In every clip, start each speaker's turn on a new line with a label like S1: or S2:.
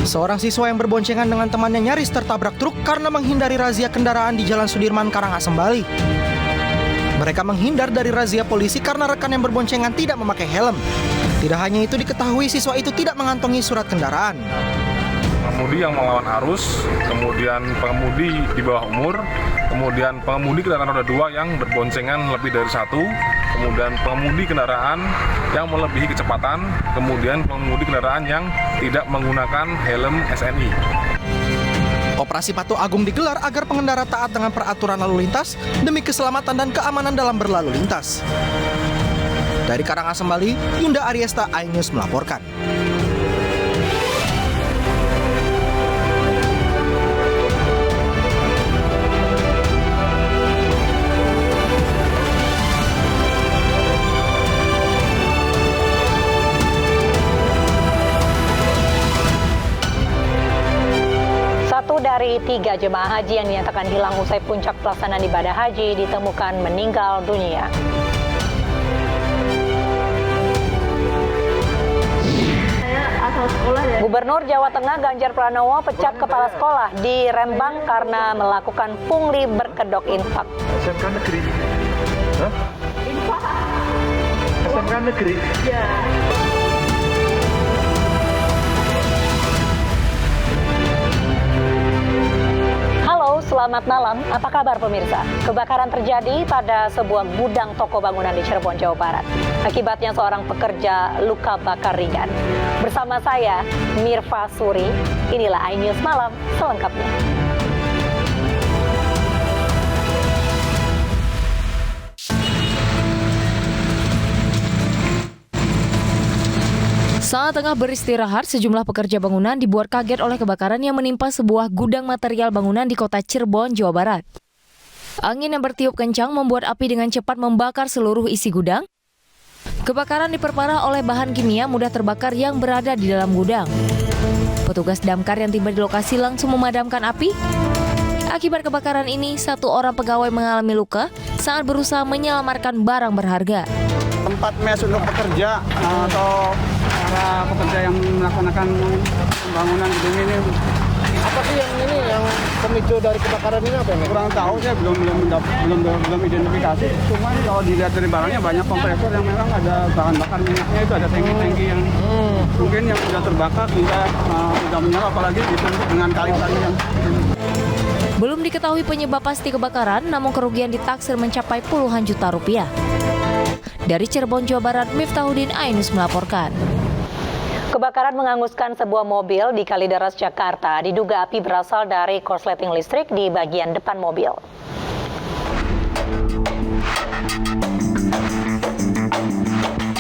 S1: Seorang siswa yang berboncengan dengan temannya nyaris tertabrak truk karena menghindari razia kendaraan di Jalan Sudirman, Karangasem, Bali. Mereka menghindar dari razia polisi karena rekan yang berboncengan tidak memakai helm. Tidak hanya itu, diketahui siswa itu tidak mengantongi surat kendaraan.
S2: Pengemudi yang melawan arus, kemudian pengemudi di bawah umur, kemudian pengemudi kendaraan roda 2 yang berboncengan lebih dari satu, kemudian pengemudi kendaraan yang melebihi kecepatan, kemudian pengemudi kendaraan yang tidak menggunakan helm SNI.
S1: Operasi Patuh Agung digelar agar pengendara taat dengan peraturan lalu lintas demi keselamatan dan keamanan dalam berlalu lintas. Dari Karangasem, Bali, Yunda Ariesta, iNews melaporkan.
S3: Dari 3 jemaah haji yang dinyatakan hilang usai puncak pelaksanaan ibadah haji ditemukan meninggal dunia. Gubernur Jawa Tengah Ganjar Pranowo pecat kepala sekolah di Rembang karena melakukan pungli berkedok infak.
S4: SMK negeri? Hah? Infak. SMK negeri? Ya.
S3: Selamat malam, apa kabar pemirsa? Kebakaran terjadi pada sebuah gudang toko bangunan di Cirebon, Jawa Barat. Akibatnya seorang pekerja luka bakar ringan. Bersama saya, Mirva Suri, inilah iNews Malam selengkapnya.
S5: Saat tengah beristirahat, sejumlah pekerja bangunan dibuat kaget oleh kebakaran yang menimpa sebuah gudang material bangunan di kota Cirebon, Jawa Barat. Angin yang bertiup kencang membuat api dengan cepat membakar seluruh isi gudang. Kebakaran diperparah oleh bahan kimia mudah terbakar yang berada di dalam gudang. Petugas damkar yang tiba di lokasi langsung memadamkan api. Akibat kebakaran ini, 1 orang pegawai mengalami luka saat berusaha menyelamatkan barang berharga.
S6: Tempat mes untuk pekerja atau para pekerja yang melaksanakan pembangunan gedung ini.
S4: Apa sih yang pemicu dari kebakaran ini apa ini?
S6: Kurang tahu, saya belum identifikasi. Cuman kalau dilihat dari barangnya banyak kompresor yang memang ada bahan bakar minyaknya, itu ada tangki-tangki yang mungkin yang sudah terbakar hingga sudah menyala, apalagi ditutup dengan kayu tadi yang.
S5: Belum diketahui penyebab pasti kebakaran, namun kerugian ditaksir mencapai puluhan juta rupiah. Dari Cirebon, Jawa Barat, Miftahudin, iNews melaporkan.
S3: Kebakaran menghanguskan sebuah mobil di Kalideres, Jakarta. Diduga api berasal dari korsleting listrik di bagian depan mobil.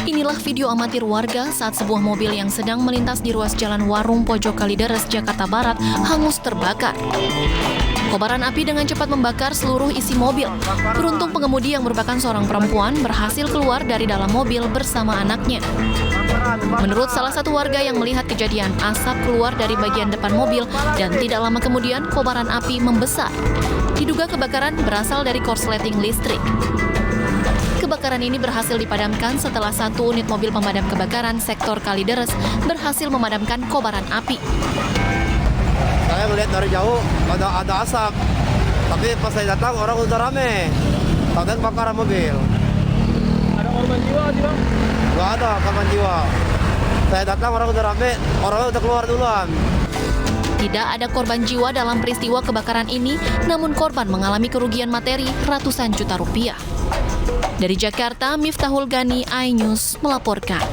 S7: Inilah video amatir warga saat sebuah mobil yang sedang melintas di ruas jalan Warung Pojok Kalideres, Jakarta Barat, hangus terbakar. Kobaran api dengan cepat membakar seluruh isi mobil. Beruntung pengemudi yang merupakan seorang perempuan berhasil keluar dari dalam mobil bersama anaknya. Menurut salah satu warga yang melihat kejadian, asap keluar dari bagian depan mobil dan tidak lama kemudian kobaran api membesar. Diduga kebakaran berasal dari korsleting listrik. Kebakaran ini berhasil dipadamkan setelah 1 unit mobil pemadam kebakaran sektor Kalideres berhasil memadamkan kobaran api.
S8: Saya melihat dari jauh ada asap, tapi pas saya datang orang udah rame, tahu kebakaran mobil.
S4: Ada korban jiwa juga?
S8: Nggak ada korban jiwa. Saya datang orang udah rame, orangnya udah keluar duluan.
S7: Tidak ada korban jiwa dalam peristiwa kebakaran ini, namun korban mengalami kerugian materi ratusan juta rupiah. Dari Jakarta, Miftahul Gani, iNews melaporkan.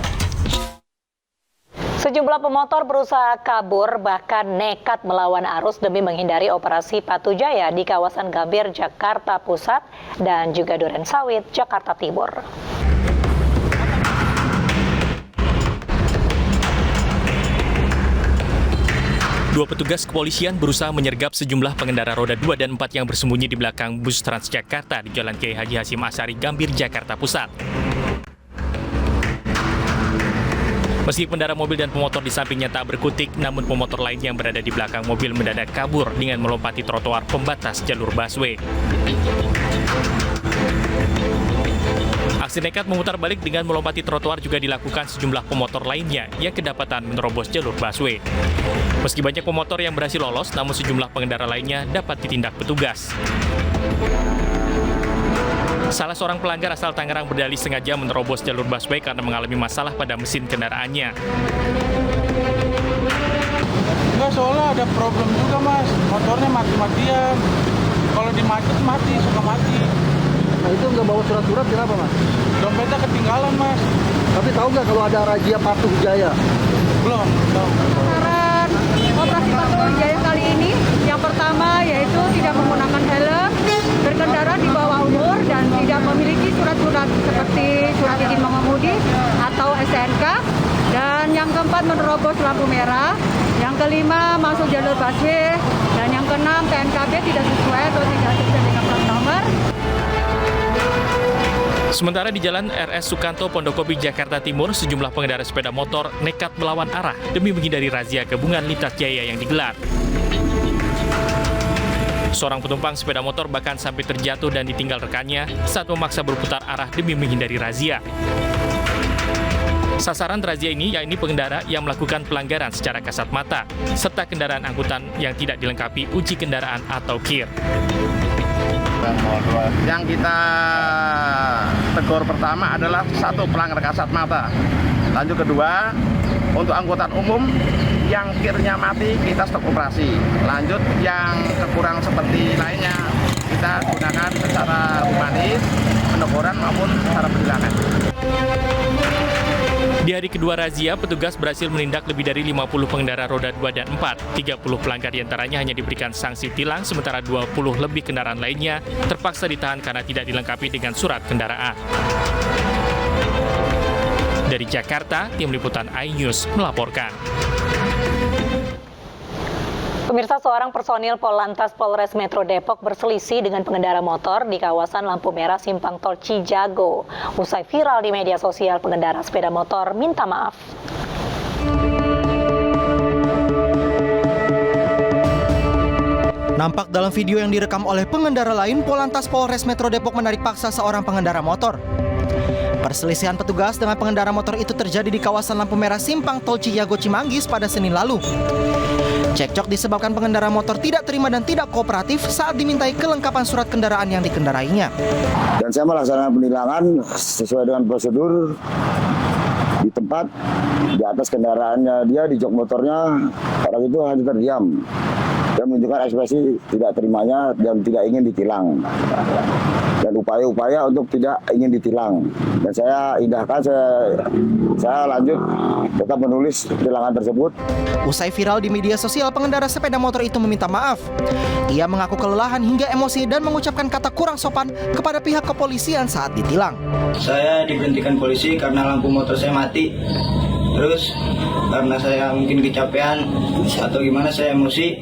S3: Sejumlah pemotor berusaha kabur bahkan nekat melawan arus demi menghindari operasi Patuh Jaya di kawasan Gambir, Jakarta Pusat dan juga Duren Sawit, Jakarta Timur.
S9: Dua petugas kepolisian berusaha menyergap sejumlah pengendara roda 2 dan 4 yang bersembunyi di belakang bus Transjakarta di Jalan Kiai Haji Hasyim Asy'ari, Gambir, Jakarta Pusat. Meski pengendara mobil dan pemotor di sampingnya tak berkutik, namun pemotor lain yang berada di belakang mobil mendadak kabur dengan melompati trotoar pembatas jalur busway. Aksi nekat memutar balik dengan melompati trotoar juga dilakukan sejumlah pemotor lainnya yang kedapatan menerobos jalur busway. Meski banyak pemotor yang berhasil lolos, namun sejumlah pengendara lainnya dapat ditindak petugas. Salah seorang pelanggar asal Tangerang berdalih sengaja menerobos jalur busway karena mengalami masalah pada mesin kendaraannya.
S4: Enggak, soalnya ada problem juga mas, motornya mati-matian. Kalau dimacet mati, suka mati.
S10: Nah itu nggak bawa surat-surat kenapa mas?
S4: Dompetnya ketinggalan mas.
S10: Tapi tahu nggak kalau ada razia Patuh Jaya?
S4: Belum tahu.
S11: Saran operasi Patuh Jaya kali ini, yang pertama yaitu tidak menggunakan helm, berkendara di bawah umur dan tidak memiliki surat-surat seperti surat izin mengemudi atau STNK. Dan yang keempat menerobos lampu merah. Yang kelima masuk jalur busway. Dan yang keenam PNKB tidak sesuai atau tidak sesuai dengan plat nomor.
S9: Sementara di Jalan RS Sukanto, Pondokopi, Jakarta Timur, sejumlah pengendara sepeda motor nekat melawan arah demi menghindari razia gabungan lintas jaya yang digelar. Seorang penumpang sepeda motor bahkan sampai terjatuh dan ditinggal rekannya saat memaksa berputar arah demi menghindari razia. Sasaran razia ini yakni pengendara yang melakukan pelanggaran secara kasat mata, serta kendaraan angkutan yang tidak dilengkapi uji kendaraan atau KIR.
S6: Yang kita tegur pertama adalah satu pelanggar kasat mata. Lanjut kedua, untuk angkutan umum yang kirnya mati kita stop operasi. Lanjut yang kekurang seperti lainnya kita gunakan secara humanis, peneguran maupun secara persilangan.
S9: Di hari kedua razia, petugas berhasil menindak lebih dari 50 pengendara roda 2 dan 4. 30 pelanggar diantaranya hanya diberikan sanksi tilang, sementara 20 lebih kendaraan lainnya terpaksa ditahan karena tidak dilengkapi dengan surat kendaraan. Dari Jakarta, tim liputan iNews melaporkan.
S3: Pemirsa, seorang personil Polantas Polres Metro Depok berselisih dengan pengendara motor di kawasan lampu merah Simpang Tol Cijago. Usai viral di media sosial, pengendara sepeda motor minta maaf.
S1: Nampak dalam video yang direkam oleh pengendara lain, Polantas Polres Metro Depok menarik paksa seorang pengendara motor. Perselisihan petugas dengan pengendara motor itu terjadi di kawasan lampu merah Simpang Tol Cijago Cimanggis pada Senin lalu. Cekcok disebabkan pengendara motor tidak terima dan tidak kooperatif saat dimintai kelengkapan surat kendaraan yang dikendarainya.
S12: Dan saya melaksanakan penilangan sesuai dengan prosedur di tempat, di atas kendaraannya dia, di jok motornya, orang itu hanya terdiam dan menunjukkan ekspresi tidak terimanya dan tidak ingin ditilang. Dan upaya-upaya untuk tidak ingin ditilang. Dan saya indahkan, saya lanjut tetap menulis tilangan tersebut.
S1: Usai viral di media sosial, pengendara sepeda motor itu meminta maaf. Ia mengaku kelelahan hingga emosi dan mengucapkan kata kurang sopan kepada pihak kepolisian saat ditilang.
S13: Saya diberhentikan polisi karena lampu motor saya mati. Terus karena saya mungkin kecapean atau gimana, saya emosi.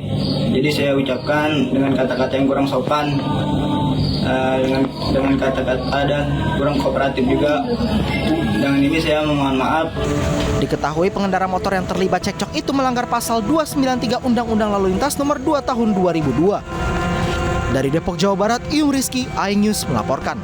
S13: Jadi saya ucapkan dengan kata-kata yang kurang sopan. Dengan kata-kata ada kurang kooperatif juga. Dengan ini saya memohon maaf.
S1: Diketahui pengendara motor yang terlibat cekcok itu melanggar pasal 293 Undang-Undang Lalu Lintas nomor 2 tahun 2002. Dari Depok, Jawa Barat, Iung Rizky, iNews melaporkan.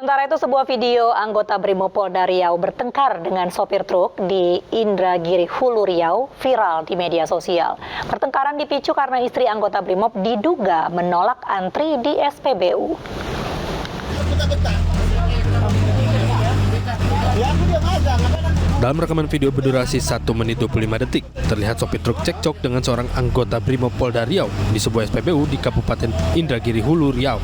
S3: Sementara itu, sebuah video anggota Brimopolda Riau bertengkar dengan sopir truk di Indragiri Hulu Riau viral di media sosial. Pertengkaran dipicu karena istri anggota Brimob diduga menolak antri di SPBU.
S14: Dalam rekaman video berdurasi 1 menit 25 detik, terlihat sopir truk cekcok dengan seorang anggota Brimopolda Riau di sebuah SPBU di Kabupaten Indragiri Hulu Riau.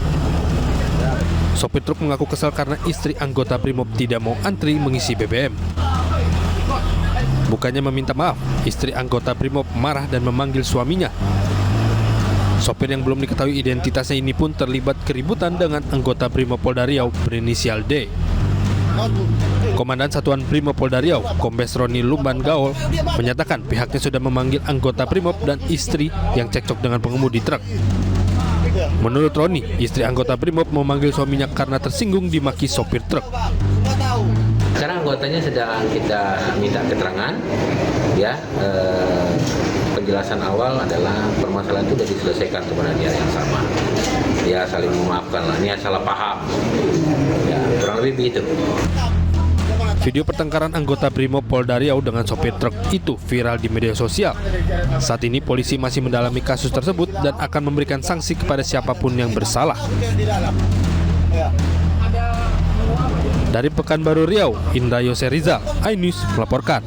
S14: Sopir truk mengaku kesal karena istri anggota Brimob tidak mau antri mengisi BBM. Bukannya meminta maaf, istri anggota Brimob marah dan memanggil suaminya. Sopir yang belum diketahui identitasnya ini pun terlibat keributan dengan anggota Brimopolda Riau berinisial D. Komandan Satuan Brimopolda Riau, Kombes Roni Lumban Gaol, menyatakan pihaknya sudah memanggil anggota Brimob dan istri yang cekcok dengan pengemudi truk. Menurut Roni, istri anggota Brimob memanggil suaminya karena tersinggung dimaki sopir truk.
S15: Sekarang anggotanya sedang kita minta keterangan, ya. Penjelasan awal adalah permasalahan itu sudah diselesaikan kepada dia yang sama. ya saling memaafkan lah, ini salah paham, ya kurang lebih begitu.
S14: Video pertengkaran anggota Brimob Polda Riau dengan sopir truk itu viral di media sosial. Saat ini polisi masih mendalami kasus tersebut dan akan memberikan sanksi kepada siapapun yang bersalah. Dari Pekanbaru Riau, Indra Yose Rizal, iNews melaporkan.